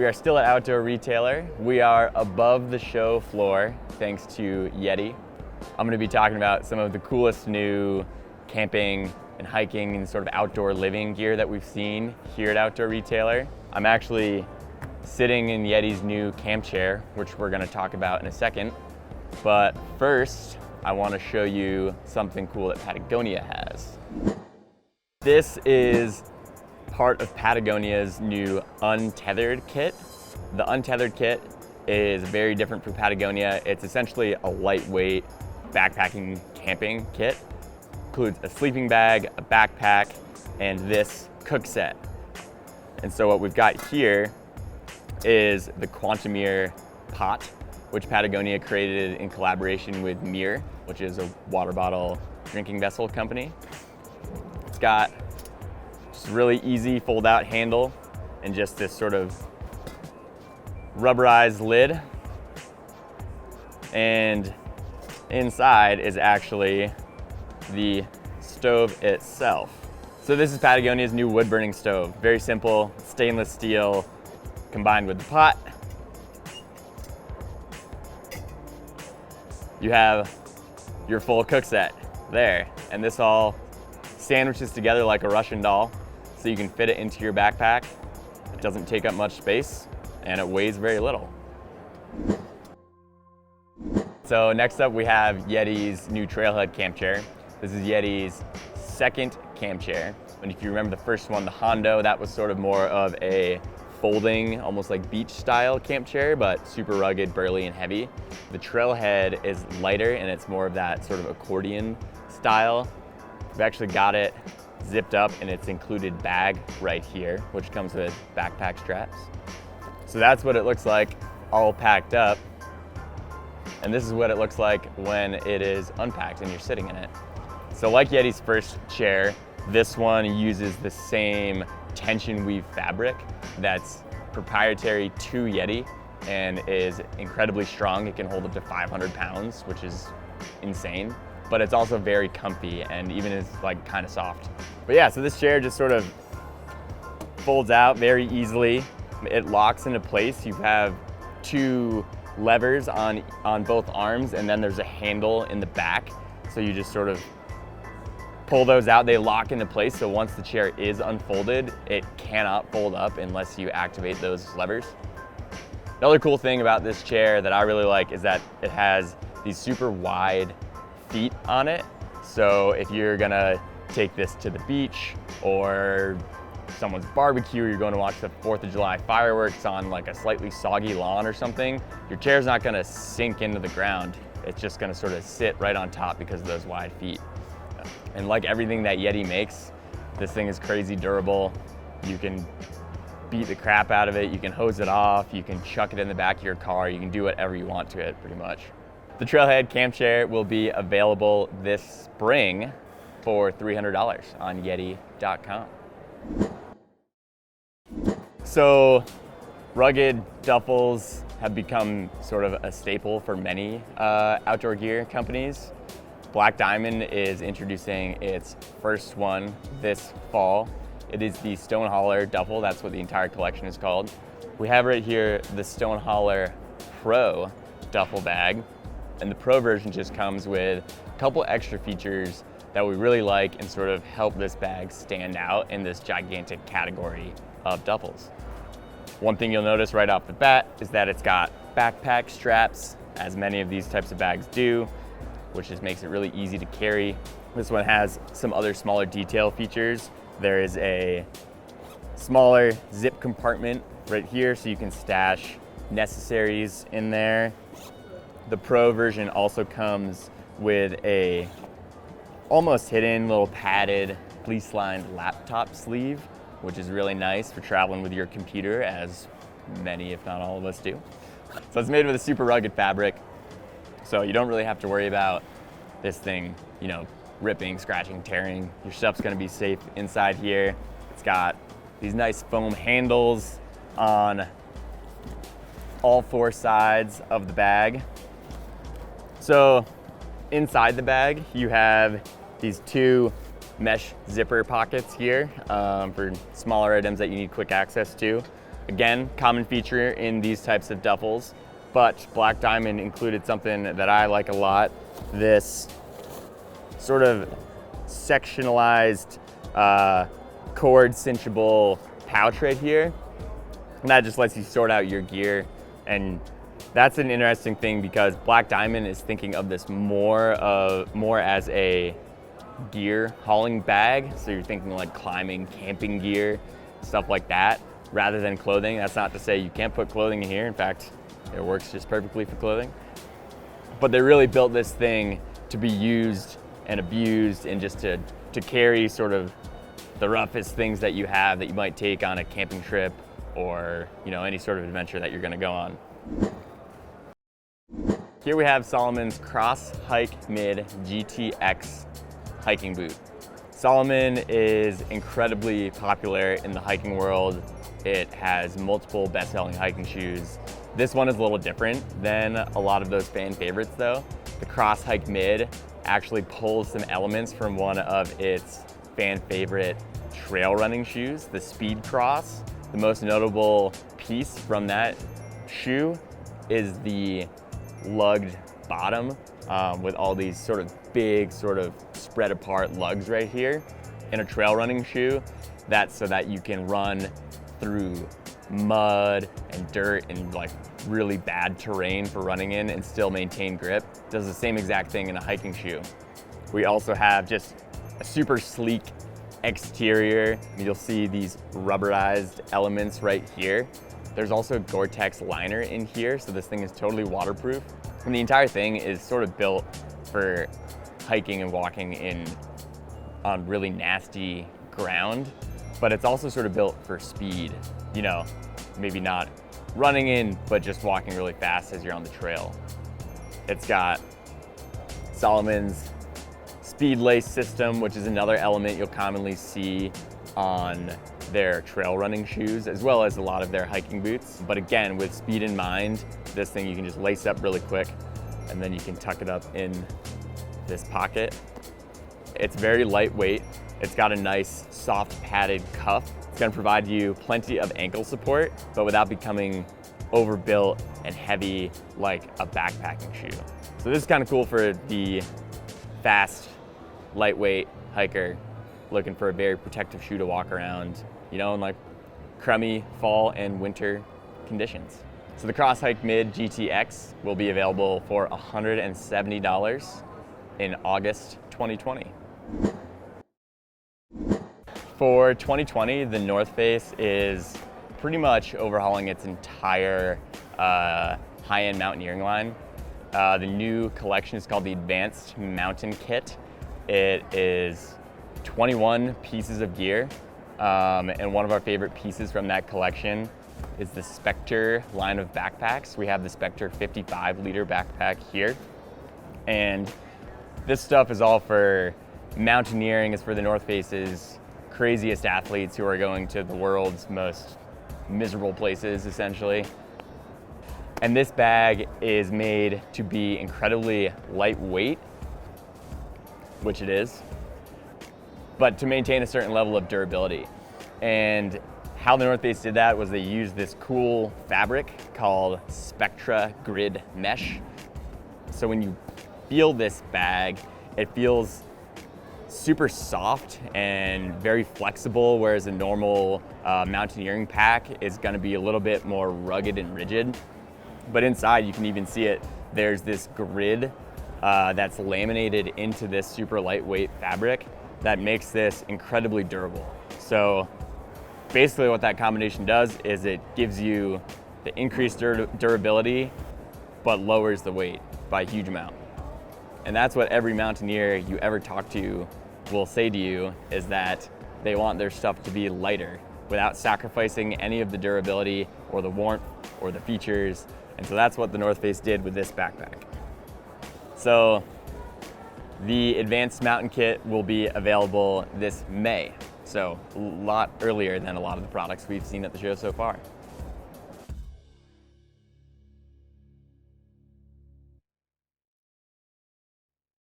We are still at Outdoor Retailer. We are above the show floor thanks to Yeti. I'm going to be talking about some of the coolest new camping and hiking and sort of outdoor living gear that we've seen here at Outdoor Retailer. I'm actually sitting in Yeti's new camp chair, which we're going to talk about in a second. But first, I want to show you something cool that Patagonia has. This is part of Patagonia's new Untethered kit. The Untethered kit is very different from Patagonia. It's essentially a lightweight backpacking camping kit. Includes a sleeping bag, a backpack, and this cook set. And so what we've got here is the Quantamere pot, which Patagonia created in collaboration with Mere, which is a water bottle drinking vessel company. It's got just a really easy fold out handle and just this sort of rubberized lid. And inside is actually the stove itself. So this is Patagonia's new wood burning stove. Very simple, stainless steel combined with the pot. You have your full cook set there. And this all sandwiches together like a Russian doll, so you can fit it into your backpack. It doesn't take up much space and it weighs very little. So next up we have Yeti's new Trailhead camp chair. This is Yeti's second camp chair. And if you remember the first one, the Hondo, that was sort of more of a folding, almost like beach style camp chair, but super rugged, burly, and heavy. The Trailhead is lighter and it's more of that sort of accordion style. We've actually got it zipped up in its included bag right here, which comes with backpack straps. So that's what it looks like all packed up. And this is what it looks like when it is unpacked and you're sitting in it. So like Yeti's first chair, this one uses the same tension weave fabric that's proprietary to Yeti and is incredibly strong. It can hold up to 500 pounds, which is insane. But it's also very comfy and even is like kind of soft. But yeah, so this chair just sort of folds out very easily. It locks into place. You have two levers on both arms, and then there's a handle in the back. So you just sort of pull those out, they lock into place. So once the chair is unfolded, it cannot fold up unless you activate those levers. Another cool thing about this chair that I really like is that it has these super wide feet on it. So if you're gonna take this to the beach or someone's barbecue, or you're going to watch the 4th of July fireworks on like a slightly soggy lawn or something, your chair's not gonna sink into the ground. It's just gonna sort of sit right on top because of those wide feet. And like everything that Yeti makes, this thing is crazy durable. You can beat the crap out of it, you can hose it off, you can chuck it in the back of your car, you can do whatever you want to it pretty much. The Trailhead camp chair will be available this spring for $300 on Yeti.com. So rugged duffels have become sort of a staple for many outdoor gear companies. Black Diamond is introducing its first one this fall. It is the Stonehauler duffel. That's what the entire collection is called. We have right here the Stonehauler Pro duffel bag. And the Pro version just comes with a couple extra features that we really like and sort of help this bag stand out in this gigantic category of duffels. One thing you'll notice right off the bat is that it's got backpack straps, as many of these types of bags do, which just makes it really easy to carry. This one has some other smaller detail features. There is a smaller zip compartment right here so you can stash necessaries in there. The Pro version also comes with a almost hidden little padded fleece-lined laptop sleeve, which is really nice for traveling with your computer, as many, if not all of us do. So it's made with a super rugged fabric, so you don't really have to worry about this thing, ripping, scratching, tearing. Your stuff's gonna be safe inside here. It's got these nice foam handles on all four sides of the bag. So inside the bag, you have these two mesh zipper pockets here for smaller items that you need quick access to. Again, common feature in these types of duffels, but Black Diamond included something that I like a lot, this sort of sectionalized cord cinchable pouch right here. And that just lets you sort out your gear. And that's an interesting thing because Black Diamond is thinking of this more as a gear hauling bag. So you're thinking like climbing, camping gear, stuff like that, rather than clothing. That's not to say you can't put clothing in here. In fact, it works just perfectly for clothing. But they really built this thing to be used and abused and just to carry sort of the roughest things that you have that you might take on a camping trip or, you know, any sort of adventure that you're gonna go on. Here we have Salomon's Cross Hike Mid GTX hiking boot. Salomon is incredibly popular in the hiking world. It has multiple best-selling hiking shoes. This one is a little different than a lot of those fan favorites though. The Cross Hike Mid actually pulls some elements from one of its fan favorite trail running shoes, the Speed Cross. The most notable piece from that shoe is the lugged bottom with all these sort of big, sort of spread apart lugs right here. In a trail running shoe, that's so that you can run through mud and dirt and like really bad terrain for running in and still maintain grip. Does the same exact thing in a hiking shoe. We also have just a super sleek exterior. You'll see these rubberized elements right here. There's also a Gore-Tex liner in here, so this thing is totally waterproof. And the entire thing is sort of built for hiking and walking on really nasty ground, but it's also sort of built for speed. You know, maybe not running in, but just walking really fast as you're on the trail. It's got Salomon's Speed Lace system, which is another element you'll commonly see on their trail running shoes, as well as a lot of their hiking boots. But again, with speed in mind, this thing you can just lace up really quick and then you can tuck it up in this pocket. It's very lightweight. It's got a nice soft padded cuff. It's gonna provide you plenty of ankle support, but without becoming overbuilt and heavy like a backpacking shoe. So this is kind of cool for the fast, lightweight hiker looking for a very protective shoe to walk around, you know, in like crummy fall and winter conditions. So the Cross Hike Mid GTX will be available for $170 in August 2020. For 2020, the North Face is pretty much overhauling its entire high-end mountaineering line. The new collection is called the Advanced Mountain Kit. It is 21 pieces of gear, and one of our favorite pieces from that collection is the Spectre line of backpacks. We have the Spectre 55-liter backpack here, and this stuff is all for mountaineering. It's for the North Face's craziest athletes who are going to the world's most miserable places, essentially. And this bag is made to be incredibly lightweight, which it is, but to maintain a certain level of durability. And how the North Face did that was they used this cool fabric called Spectra Grid Mesh. So when you feel this bag, it feels super soft and very flexible, whereas a normal mountaineering pack is gonna be a little bit more rugged and rigid. But inside, you can even see it, there's this grid that's laminated into this super lightweight fabric that makes this incredibly durable. So basically what that combination does is it gives you the increased durability, but lowers the weight by a huge amount. And that's what every mountaineer you ever talk to will say to you, is that they want their stuff to be lighter without sacrificing any of the durability or the warmth or the features. And so that's what the North Face did with this backpack. So the Advanced Mountain Kit will be available this May. So a lot earlier than a lot of the products we've seen at the show so far.